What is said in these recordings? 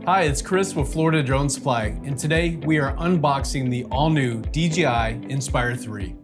Hi, it's Chris with Florida Drone Supply, and today we are unboxing the all-new DJI Inspire 3.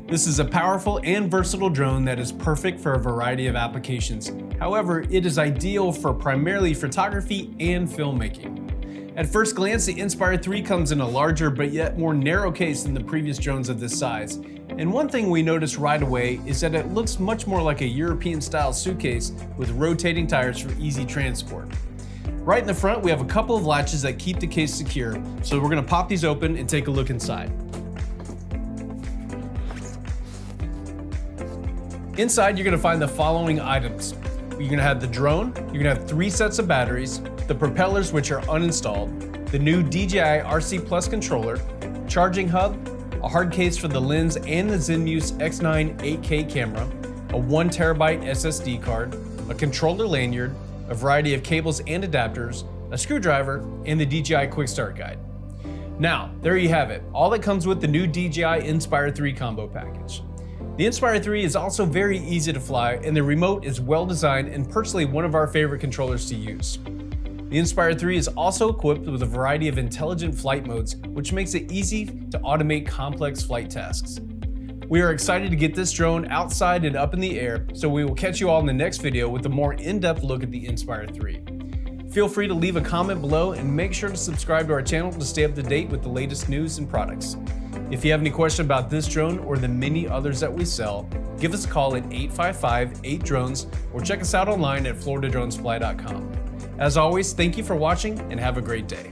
This is a powerful and versatile drone that is perfect for a variety of applications. However, it is ideal for primarily photography and filmmaking. At first glance, the Inspire 3 comes in a larger but yet more narrow case than the previous drones of this size. And one thing we noticed right away is that it looks much more like a European-style suitcase with rotating tires for easy transport. Right in the front, we have a couple of latches that keep the case secure, so we're going to pop these open and take a look inside. Inside, you're gonna find the following items. You're gonna have the drone, you're gonna have 3 sets of batteries, the propellers which are uninstalled, the new DJI RC Plus controller, charging hub, a hard case for the lens and the Zenmuse X9 8K camera, a 1TB SSD card, a controller lanyard, a variety of cables and adapters, a screwdriver, and the DJI Quick Start Guide. Now, there you have it, all that comes with the new DJI Inspire 3 combo package. The Inspire 3 is also very easy to fly, and the remote is well designed and personally one of our favorite controllers to use. The Inspire 3 is also equipped with a variety of intelligent flight modes, which makes it easy to automate complex flight tasks. We are excited to get this drone outside and up in the air, so we will catch you all in the next video with a more in-depth look at the Inspire 3. Feel free to leave a comment below and make sure to subscribe to our channel to stay up to date with the latest news and products. If you have any question about this drone or the many others that we sell, give us a call at 855-8-DRONES or check us out online at floridadronesupply.com. As always, thank you for watching and have a great day.